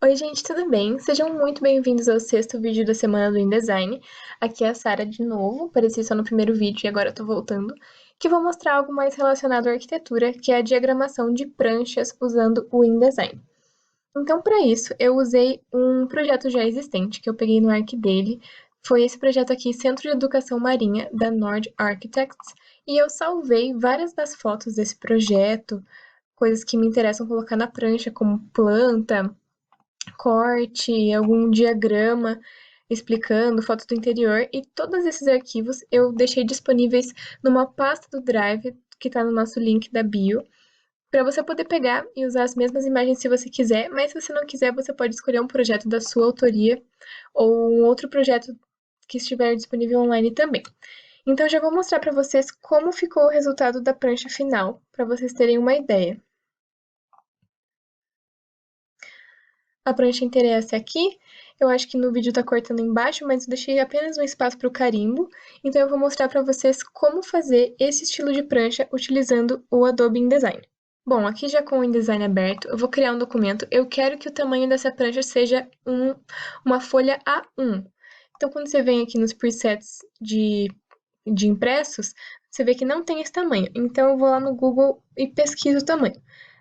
Oi, gente, tudo bem? Sejam muito bem-vindos ao sexto vídeo da semana do InDesign. Aqui é a Sara de novo, apareci só no primeiro vídeo e agora eu tô voltando, que vou mostrar algo mais relacionado à arquitetura, que é a diagramação de pranchas usando o InDesign. Então, para isso, eu usei um projeto já existente, que eu peguei no Arc dele. Foi esse projeto aqui, Centro de Educação Marinha, da Nord Architects, e eu salvei várias das fotos desse projeto, coisas que me interessam colocar na prancha, como planta, corte, algum diagrama explicando, foto do interior, e todos esses arquivos eu deixei disponíveis numa pasta do Drive que está no nosso link da bio, para você poder pegar e usar as mesmas imagens se você quiser, mas se você não quiser, você pode escolher um projeto da sua autoria ou um outro projeto que estiver disponível online também. Então, eu já vou mostrar para vocês como ficou o resultado da prancha final, para vocês terem uma ideia. A prancha inteira é essa aqui. Eu acho que no vídeo tá cortando embaixo, mas eu deixei apenas um espaço para o carimbo. Então eu vou mostrar para vocês como fazer esse estilo de prancha utilizando o Adobe InDesign. Bom, aqui já com o InDesign aberto, eu vou criar um documento. Eu quero que o tamanho dessa prancha seja uma folha A1. Então, quando você vem aqui nos presets de impressos, você vê que não tem esse tamanho. Então, eu vou lá no Google e pesquiso o tamanho.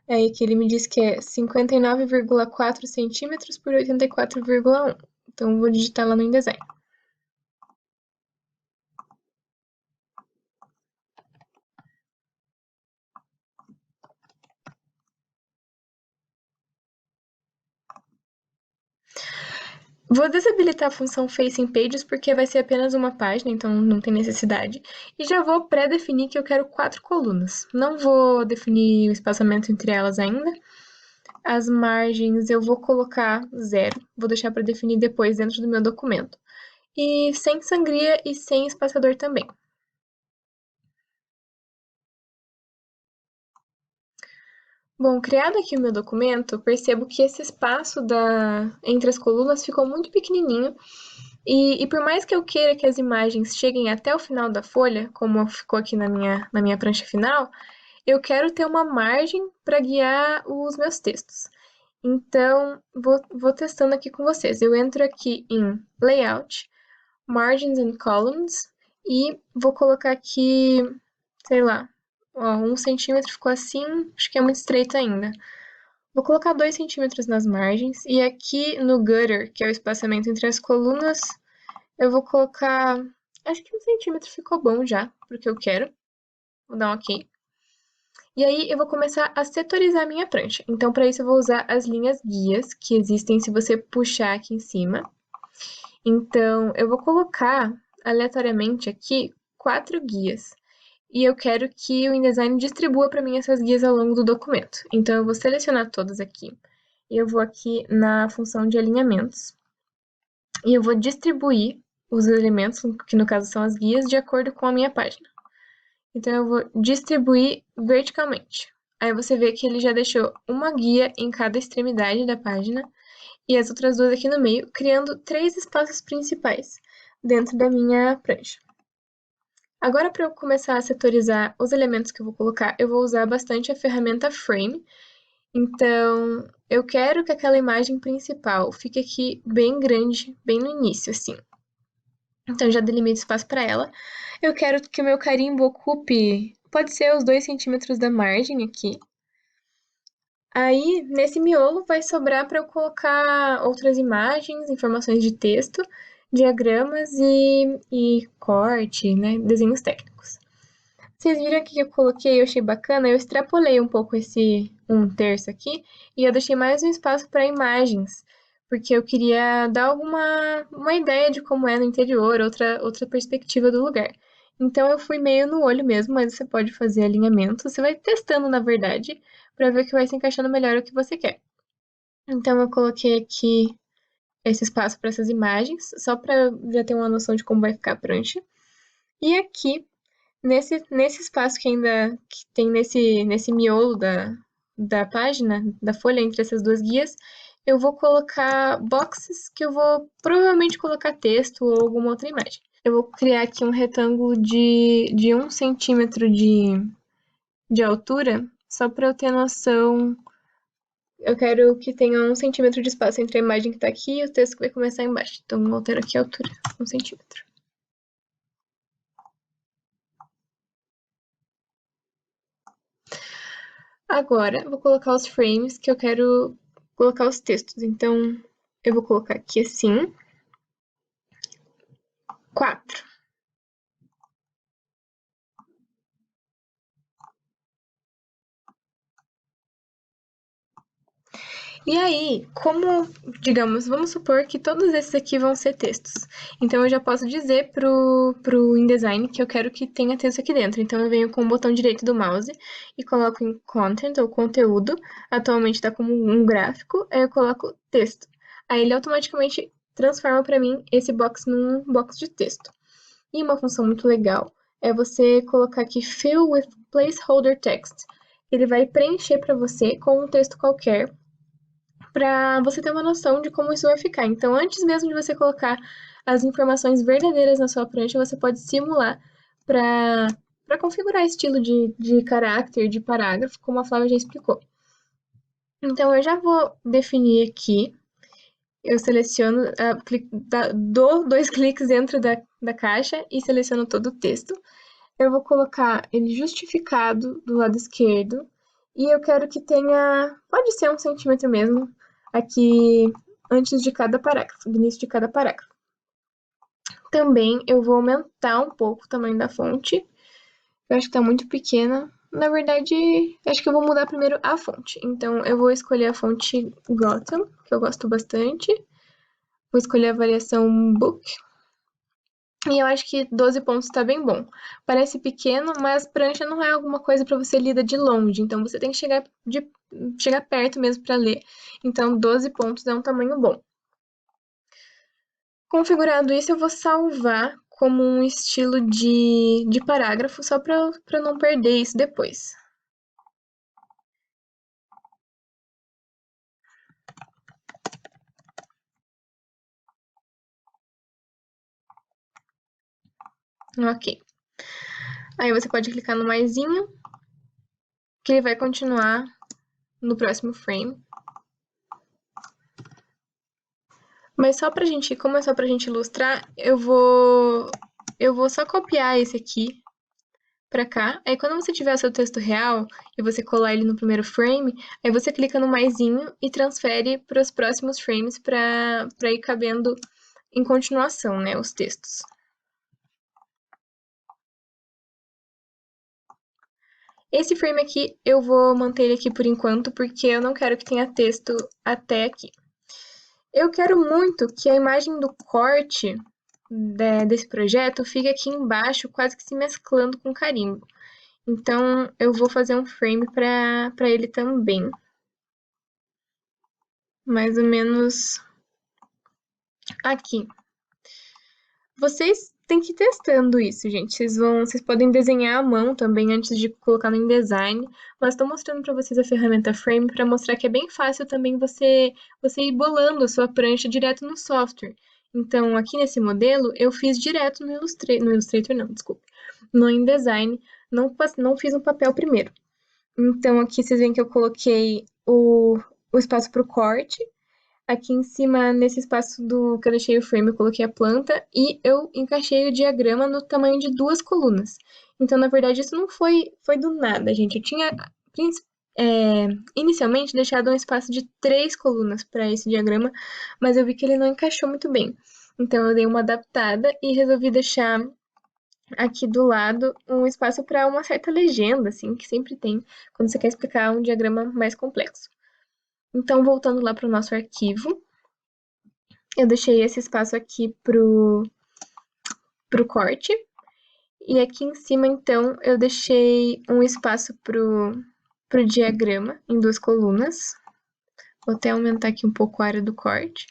Aí que ele me diz que é 59,4 centímetros por 84,1. Então, eu vou digitar lá no InDesign. Vou desabilitar a função Facing Pages porque vai ser apenas uma página, então não tem necessidade. E já vou pré-definir que eu quero 4 colunas. Não vou definir o espaçamento entre elas ainda. As margens eu vou colocar 0. Vou deixar para definir depois dentro do meu documento. E sem sangria e sem espaçador também. Bom, criado aqui o meu documento, percebo que esse espaço entre as colunas ficou muito pequenininho e por mais que eu queira que as imagens cheguem até o final da folha, como ficou aqui na minha prancha final, eu quero ter uma margem para guiar os meus textos. Então, vou testando aqui com vocês. Eu entro aqui em Layout, Margins and Columns e vou colocar aqui, sei lá, ó, 1 centímetro ficou assim, acho que é muito estreito ainda. Vou colocar 2 centímetros nas margens e aqui no gutter, que é o espaçamento entre as colunas, eu vou colocar, acho que 1 centímetro ficou bom já, porque eu quero. Vou dar um ok. E aí eu vou começar a setorizar a minha prancha. Então, para isso eu vou usar as linhas guias que existem se você puxar aqui em cima. Então, eu vou colocar aleatoriamente aqui 4 guias. E eu quero que o InDesign distribua para mim essas guias ao longo do documento. Então, eu vou selecionar todas aqui. E eu vou aqui na função de alinhamentos. E eu vou distribuir os elementos, que no caso são as guias, de acordo com a minha página. Então, eu vou distribuir verticalmente. Aí você vê que ele já deixou uma guia em cada extremidade da página e as outras duas aqui no meio, criando 3 espaços principais dentro da minha prancha. Agora, para eu começar a setorizar os elementos que eu vou colocar, eu vou usar bastante a ferramenta Frame. Então, eu quero que aquela imagem principal fique aqui bem grande, bem no início, assim. Então, já delimito espaço para ela. Eu quero que o meu carimbo ocupe, pode ser os 2 centímetros da margem aqui. Aí, nesse miolo, vai sobrar para eu colocar outras imagens, informações de texto, diagramas e corte, né, desenhos técnicos. Vocês viram aqui que eu coloquei, eu achei bacana, eu extrapolei um pouco esse 1/3 aqui e eu deixei mais um espaço para imagens, porque eu queria dar uma ideia de como é no interior, outra perspectiva do lugar. Então eu fui meio no olho mesmo, mas você pode fazer alinhamento, você vai testando na verdade, para ver o que vai se encaixando melhor o que você quer. Então eu coloquei aqui esse espaço para essas imagens, só para já ter uma noção de como vai ficar a prancha. E aqui nesse espaço que ainda que tem nesse miolo da página, da folha, entre essas duas guias, eu vou colocar boxes que eu vou provavelmente colocar texto ou alguma outra imagem. Eu vou criar aqui um retângulo de 1 centímetro de altura, só para eu ter noção Eu quero que tenha 1 centímetro de espaço entre a imagem que tá aqui e o texto que vai começar embaixo. Então, eu altero aqui a altura, 1 centímetro. Agora, eu vou colocar os frames que eu quero colocar os textos. Então, eu vou colocar aqui assim, 4. E aí, como, digamos, vamos supor que todos esses aqui vão ser textos. Então, eu já posso dizer pro InDesign que eu quero que tenha texto aqui dentro. Então, eu venho com o botão direito do mouse e coloco em Content, ou conteúdo. Atualmente está como um gráfico, aí eu coloco texto. Aí, ele automaticamente transforma para mim esse box num box de texto. E uma função muito legal é você colocar aqui Fill with Placeholder Text. Ele vai preencher para você com um texto qualquer para você ter uma noção de como isso vai ficar. Então, antes mesmo de você colocar as informações verdadeiras na sua prancha, você pode simular para configurar estilo de caráter, de parágrafo, como a Flávia já explicou. Então, eu já vou definir aqui. Eu seleciono, dou 2 cliques dentro da caixa e seleciono todo o texto. Eu vou colocar ele justificado do lado esquerdo. E eu quero que tenha, pode ser 1 centímetro mesmo, aqui antes de cada parágrafo, do início de cada parágrafo. Também eu vou aumentar um pouco o tamanho da fonte. Eu acho que tá muito pequena. Na verdade, acho que eu vou mudar primeiro a fonte. Então, eu vou escolher a fonte Gotham, que eu gosto bastante. Vou escolher a variação Book. E eu acho que 12 pontos tá bem bom. Parece pequeno, mas prancha não é alguma coisa para você ler de longe. Então, você tem que chegar perto mesmo para ler. Então, 12 pontos é um tamanho bom. Configurado isso, eu vou salvar como um estilo de parágrafo, só para não perder isso depois. Ok. Aí você pode clicar no maisinho, que ele vai continuar no próximo frame. Mas só pra gente, como é só pra gente ilustrar, eu vou só copiar esse aqui pra cá. Aí quando você tiver o seu texto real e você colar ele no primeiro frame, aí você clica no maisinho e transfere para os próximos frames para ir cabendo em continuação, né, os textos. Esse frame aqui eu vou manter ele aqui por enquanto, porque eu não quero que tenha texto até aqui. Eu quero muito que a imagem do corte desse projeto fique aqui embaixo, quase que se mesclando com carimbo. Então, eu vou fazer um frame para ele também. Mais ou menos aqui. Vocês têm que ir testando isso, gente. Vocês podem desenhar à mão também antes de colocar no InDesign, mas estou mostrando para vocês a ferramenta Frame para mostrar que é bem fácil também você ir bolando a sua prancha direto no software. Então, aqui nesse modelo, eu fiz direto no Illustrator não, desculpa, no InDesign, não fiz um papel primeiro. Então, aqui vocês veem que eu coloquei o espaço para o corte. Aqui em cima, nesse espaço do que eu deixei o frame, eu coloquei a planta e eu encaixei o diagrama no tamanho de 2 colunas. Então, na verdade, isso não foi do nada, gente. Eu tinha inicialmente deixado um espaço de 3 colunas para esse diagrama, mas eu vi que ele não encaixou muito bem. Então, eu dei uma adaptada e resolvi deixar aqui do lado um espaço para uma certa legenda, assim, que sempre tem quando você quer explicar um diagrama mais complexo. Então, voltando lá para o nosso arquivo, eu deixei esse espaço aqui pro corte. E aqui em cima, então, eu deixei um espaço pro diagrama em 2 colunas. Vou até aumentar aqui um pouco a área do corte.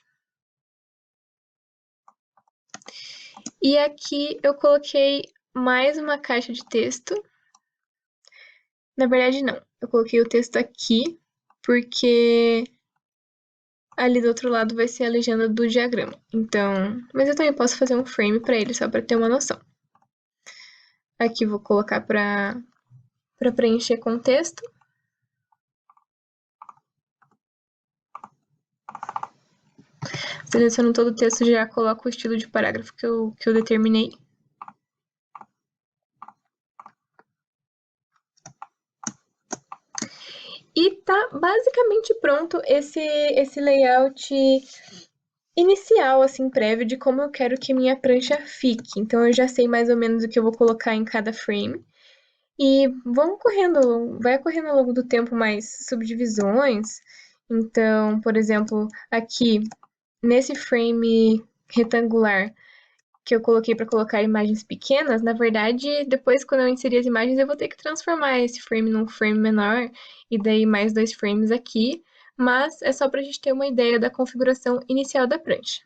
E aqui eu coloquei mais uma caixa de texto. Na verdade, não. Eu coloquei o texto aqui, porque ali do outro lado vai ser a legenda do diagrama. Então, mas eu também posso fazer um frame para ele, só para ter uma noção. Aqui vou colocar para preencher com texto. Seleciono todo o texto e já coloco o estilo de parágrafo que eu determinei. E tá basicamente pronto esse layout inicial, assim, prévio de como eu quero que minha prancha fique. Então eu já sei mais ou menos o que eu vou colocar em cada frame. E vai ocorrendo ao longo do tempo mais subdivisões. Então, por exemplo, aqui nesse frame retangular que eu coloquei para colocar imagens pequenas, na verdade, depois quando eu inserir as imagens, eu vou ter que transformar esse frame num frame menor e daí mais 2 frames aqui, mas é só para a gente ter uma ideia da configuração inicial da prancha.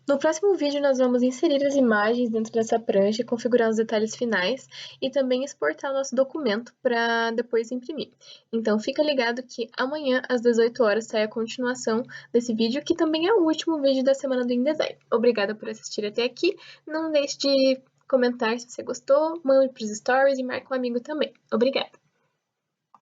No próximo vídeo, nós vamos inserir as imagens dentro dessa prancha, configurar os detalhes finais e também exportar nosso documento para depois imprimir. Então, fica ligado que amanhã, às 18 horas, sai a continuação desse vídeo, que também é o último vídeo da semana do InDesign. Obrigada por assistir até aqui. Não deixe de comentar se você gostou, mande para os stories e marque um amigo também. Obrigada!